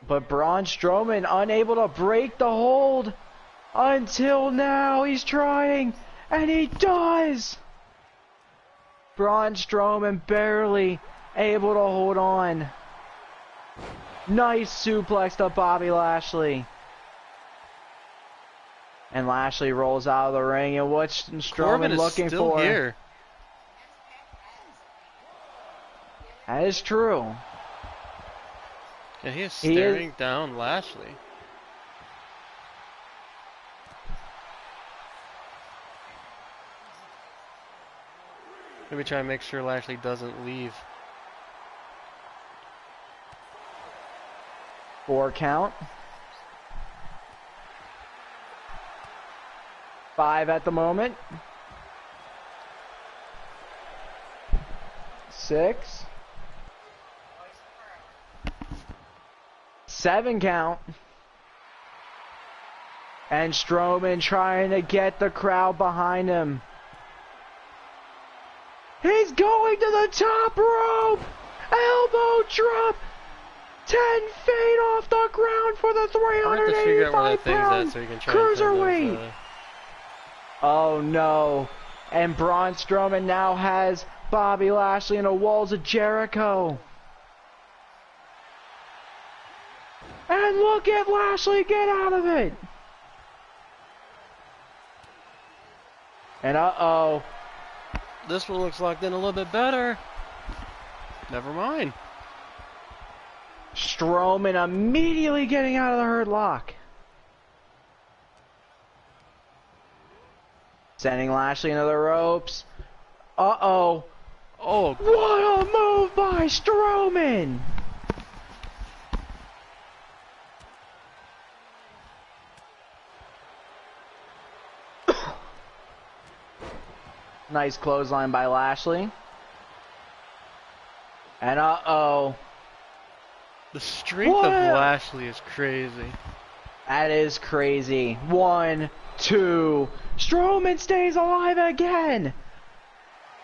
But Braun Strowman unable to break the hold until now. He's trying, and he does. Braun Strowman barely able to hold on. Nice suplex to Bobby Lashley. And Lashley rolls out of the ring, and what's Corbin Strowman is looking still for? here. That is true. Yeah, he is He staring down Lashley. Maybe try and make sure Lashley doesn't leave. 4 count. 5 at the moment. 6. 7 count. And Strowman trying to get the crowd behind him. He's going to the top rope! Elbow drop! 10 feet off the ground for the I'll have to figure out where that 385 thing's at pound so you can try and kind cruiserweight. of, Oh no. And Braun Strowman now has Bobby Lashley in the walls of Jericho. And look at Lashley get out of it. And uh-oh. This one looks locked in a little bit better. Never mind. Strowman immediately getting out of the hurt lock. Sending Lashley into the ropes. Uh-oh. Oh, What a move by Strowman! Nice clothesline by Lashley. And uh-oh. the strength What? of Lashley is crazy. That is crazy. 1, 2. Strowman stays alive again.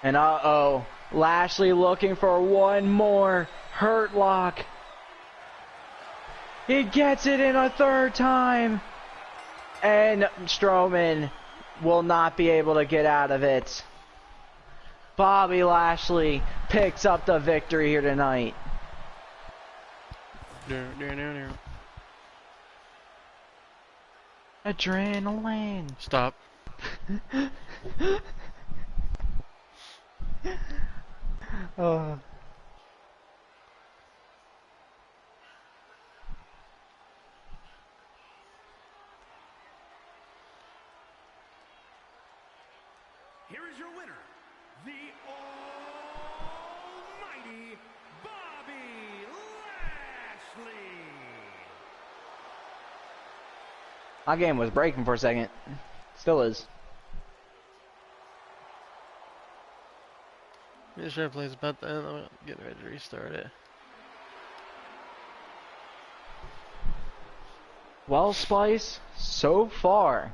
And uh-oh. Lashley looking for one more hurt lock. He gets it in a third time. And Strowman will not be able to get out of it. Bobby Lashley picks up the victory here tonight. Adrenaline. Stop. Oh. Here is your winner, the almighty Bobby Lashley. My game was breaking for a second. Still is. This replay's about to end. I'm getting ready to restart it. Well, Spice, so far,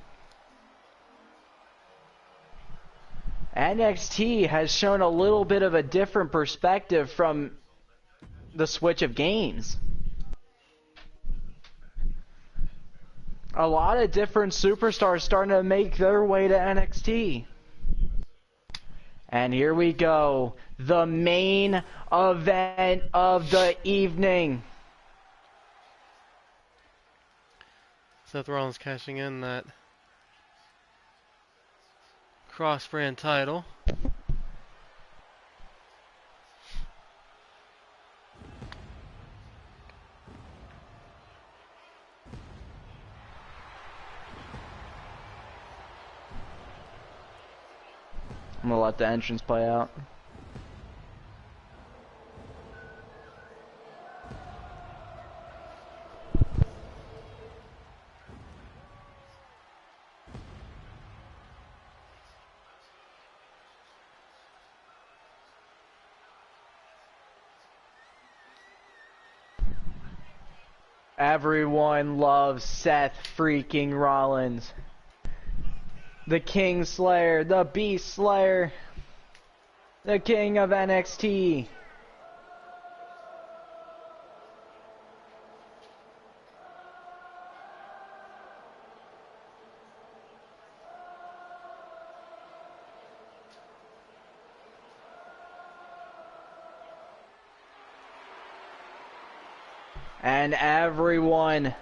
NXT has shown a little bit of a different perspective from the switch of games. A lot of different superstars starting to make their way to NXT. And here we go, the main event of the evening. Seth Rollins cashing in that cross-brand title. I'm gonna let the entrance play out. Everyone loves Seth freaking Rollins. The King Slayer, the Beast Slayer, the King of NXT. And everyone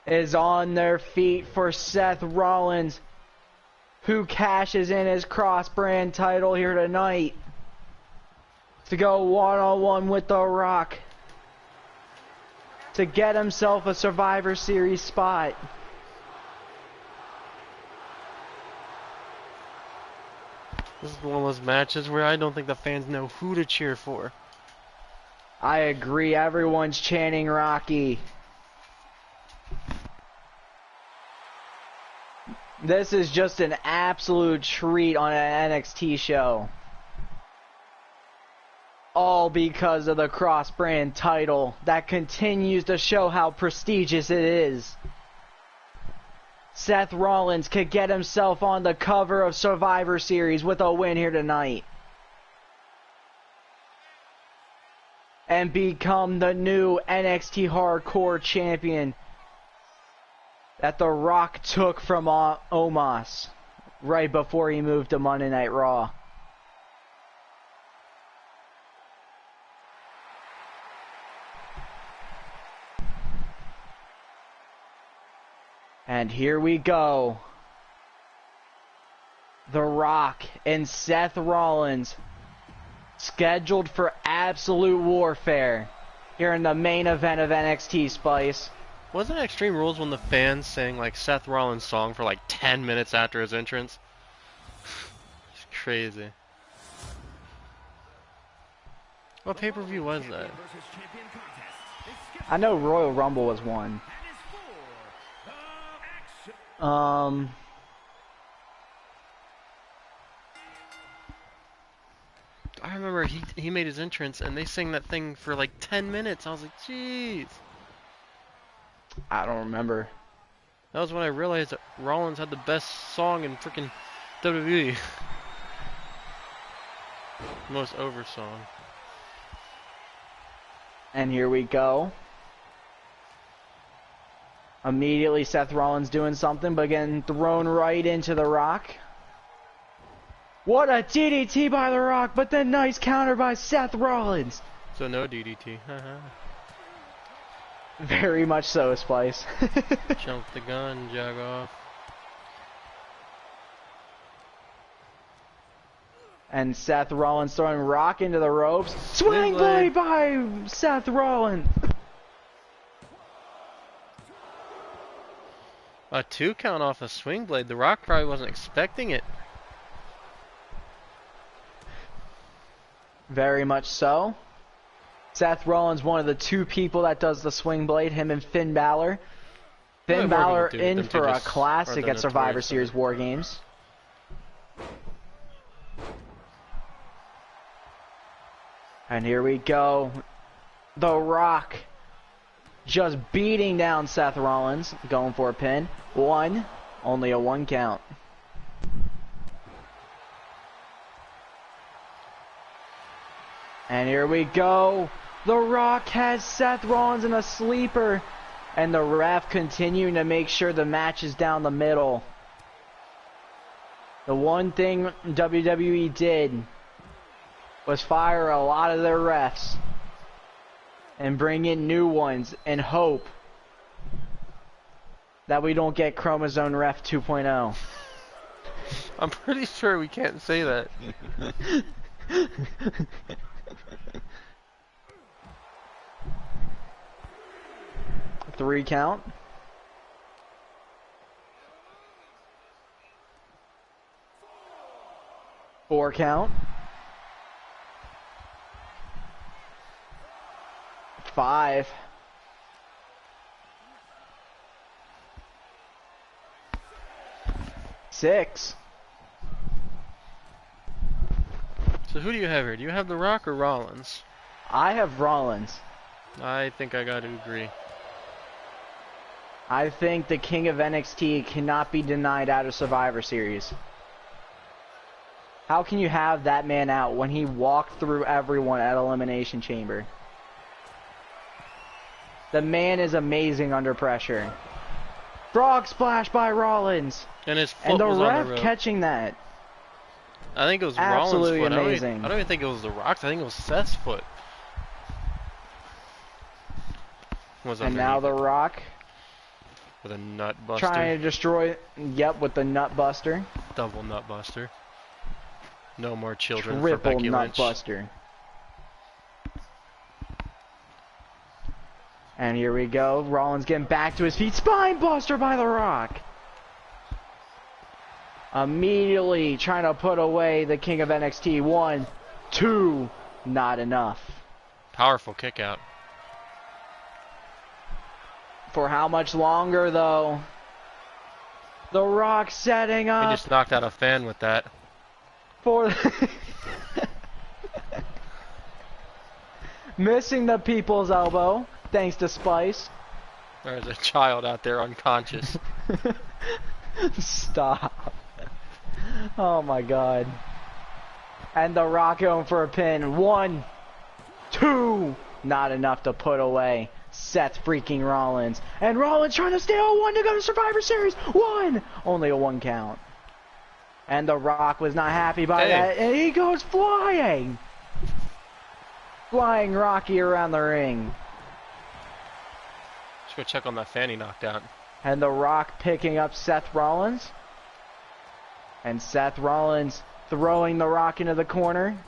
is on their feet for Seth Rollins, who cashes in his cross-brand title here tonight to go one-on-one with The Rock to get himself a Survivor Series spot. This is one of those matches where I don't think the fans know who to cheer for. I agree, everyone's chanting Rocky. This is just an absolute treat on an NXT show. All because of the cross-brand title that continues to show how prestigious it is. Seth Rollins could get himself on the cover of Survivor Series with a win here tonight. And become the new NXT Hardcore Champion that The Rock took from Omos right before he moved to Monday Night Raw. And here we go. The Rock and Seth Rollins scheduled for absolute warfare here in the main event of NXT, Spice. Wasn't Extreme Rules when the fans sang like Seth Rollins' song for like 10 minutes after his entrance? It's crazy. What pay-per-view was that? I know Royal Rumble was one. I remember he made his entrance and they sang that thing for like 10 minutes. I was like, jeez. I don't remember. That was when I realized that Rollins had the best song in freaking WWE. Most over song. And here we go. Immediately Seth Rollins doing something, but getting thrown right into The Rock. What a DDT by The Rock, but then nice counter by Seth Rollins. So no DDT. Very much so, Spice. Jump the gun, Jagoff. And Seth Rollins throwing Rock into the ropes. Swing blade by Seth Rollins. A 2 count off a swing blade. The Rock probably wasn't expecting it. Very much so. Seth Rollins, one of the 2 people that does the swing blade, him and Finn Balor. Finn Balor in for a classic at Survivor Series War Games. And here we go. The Rock just beating down Seth Rollins, going for a pin. 1, only a 1 count. And here we go. The Rock has Seth Rollins in a sleeper. And the ref continuing to make sure the match is down the middle. The one thing WWE did was fire a lot of their refs and bring in new ones and hope that we don't get Chromosome Ref 2.0. I'm pretty sure we can't say that. 3 count. Four count. 5. 6. So who do you have here? Do you have The Rock or Rollins? I have Rollins. I think I got to agree. I think the King of NXT cannot be denied out of Survivor Series. How can you have that man out when he walked through everyone at Elimination Chamber? The man is amazing under pressure. Frog splash by Rollins. And his foot was ref on the rope. Catching that. I think it was Absolutely Rollins' foot. amazing. I don't even think it was The Rock's. I think it was Seth's foot. And now The Rock With a nut buster. Trying to destroy. Yep, with the nut buster. Double nut buster. No more children Triple for Becky nut Lynch. buster. And here we go. Rollins getting back to his feet. Spine buster by The Rock. Immediately trying to put away the King of NXT. 1, 2, not enough. Powerful kick out. For how much longer, though? The Rock setting up. He just knocked out a fan with that. For missing the people's elbow, thanks to Spice. There's a child out there unconscious. Stop. Oh my god. And The Rock going for a pin. 1, 2, not enough to put away Seth freaking Rollins. And Rollins trying to steal 1 to go to Survivor Series. 1! Only a 1 count. And The Rock was not happy by that. And he goes flying. Flying Rocky around the ring. Let's go check on that fan he knocked out. And The Rock picking up Seth Rollins. And Seth Rollins throwing The Rock into the corner.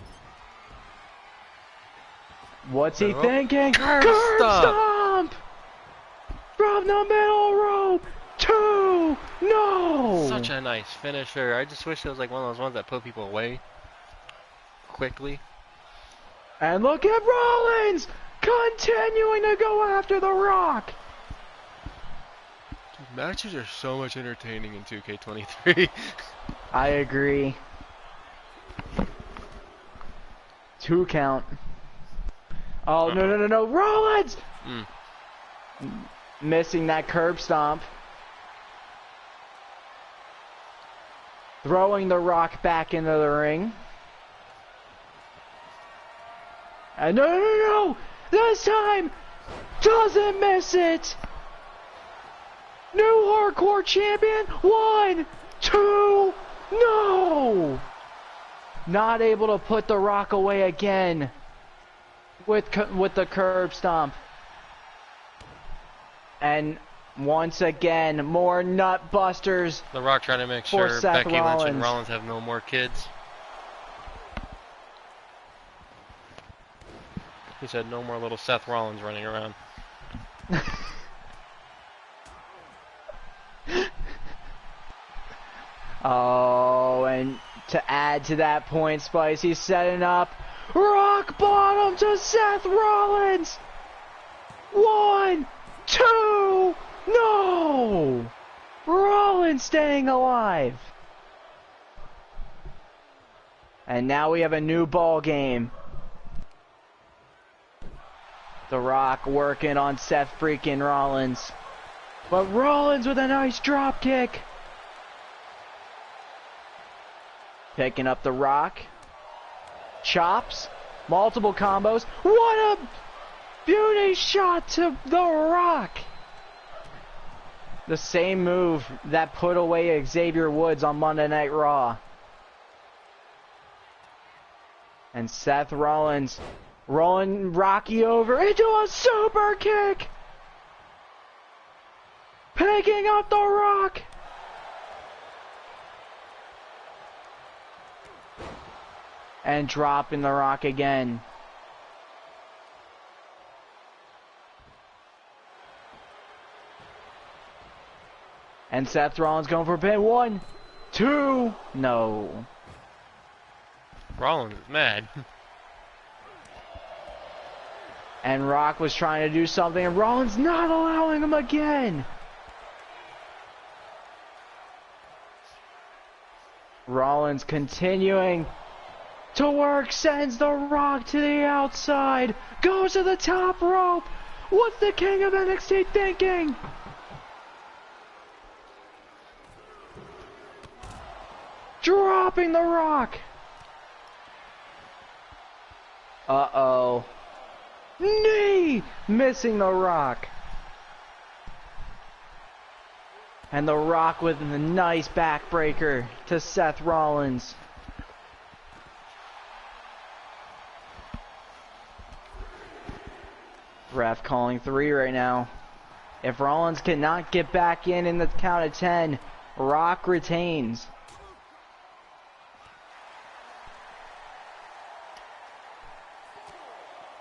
What's he thinking? Curb stomp! From the middle rope! 2! No! Such a nice finisher. I just wish it was like one of those ones that put people away quickly. And look at Rollins! Continuing to go after The Rock! Dude, matches are so much entertaining in 2K23. I agree. 2 count. Oh, no. Rollins! Missing that curb stomp. Throwing The Rock back into the ring. And no! This time! Doesn't miss it! New Hardcore Champion! 1, 2, no! Not able to put The Rock away again. With the curb stomp. And once again, more nut busters. The Rock trying to make for sure Seth Becky Lynch and Rollins. Rollins have no more kids. He said no more little Seth Rollins running around. Oh, and to add to that point, Spice, he's setting up rock bottom to Seth Rollins. 1, 2, no! Rollins staying alive. And now we have a new ball game. The Rock working on Seth freaking Rollins. But Rollins with a nice drop kick. Picking up The Rock. Chops. Multiple combos. What a beauty shot to The Rock. The same move that put away Xavier Woods on Monday Night Raw. And Seth Rollins rolling Rocky over into a super kick. Picking up The Rock. And dropping The Rock again. And Seth Rollins going for a pin. 1, 2, no. Rollins is mad. And Rock was trying to do something, and Rollins not allowing him again. Rollins continuing to work, sends The Rock to the outside, goes to the top rope. What's the King of NXT thinking? Dropping The Rock. Uh-oh. Knee! Missing The Rock. And The Rock with a nice backbreaker to Seth Rollins. Ref calling 3 right now. If Rollins cannot get back in the count of 10, Rock retains.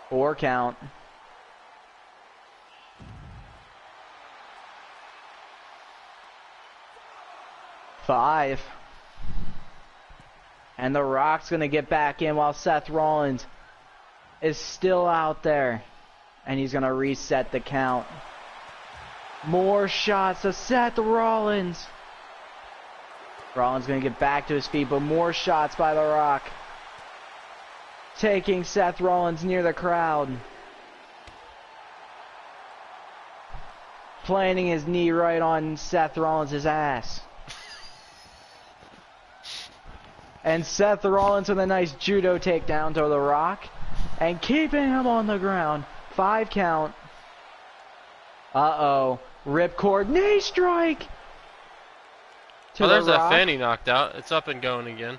Four count. Five. And The Rock's going to get back in while Seth Rollins is still out there. And he's going to reset the count. More shots to Seth Rollins. Rollins going to get back to his feet, but more shots by The Rock. Taking Seth Rollins near the crowd. Planting his knee right on Seth Rollins' ass. And Seth Rollins with a nice judo takedown to The Rock. And keeping him on the ground. 5 count. Uh-oh. Ripcord knee strike! Oh, there's that Fanny knocked out. It's up and going again.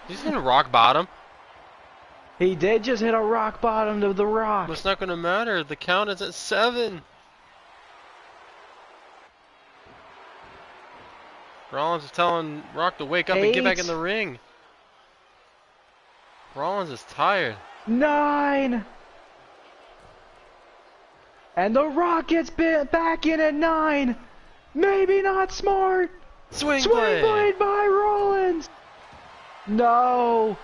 He's gonna rock bottom. He did just hit a rock bottom to The Rock. But it's not gonna matter. The count is at 7. Rollins is telling Rock to wake up and get back in the ring. Rollins is tired. 9. And The Rock gets back in at 9. Maybe not smart. Swing blade by Rollins. No.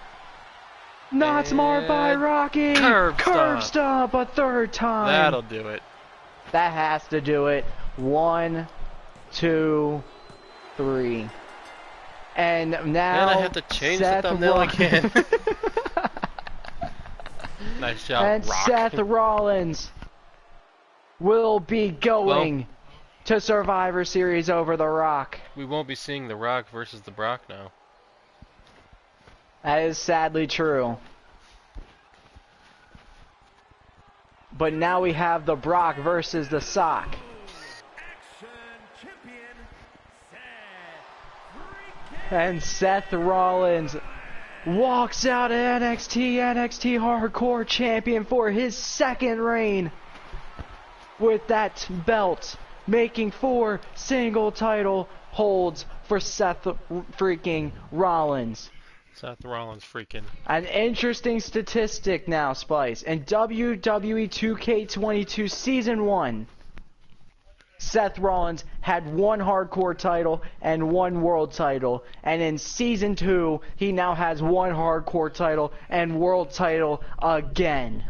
Not smart by Rocky. Curb stomp a third time. That'll do it. That has to do it. 1, 2, 3. And now I have to change the thumbnail again. Nice job, and Rock. Seth Rollins will be going to Survivor Series over The Rock. We won't be seeing The Rock versus The Brock now. That is sadly true. But now we have The Brock versus the Sock. And Seth Rollins walks out NXT Hardcore Champion for his second reign with that belt, making 4 single title holds for Seth freaking Rollins. Seth Rollins freaking. An interesting statistic now, Spice. In WWE 2K22 Season 1, Seth Rollins had 1 hardcore title and 1 world title. And in Season 2, he now has 1 hardcore title and world title again.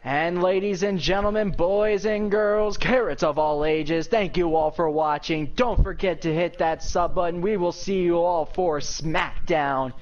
And ladies and gentlemen, boys and girls, carrots of all ages, thank you all for watching. Don't forget to hit that sub button. We will see you all for SmackDown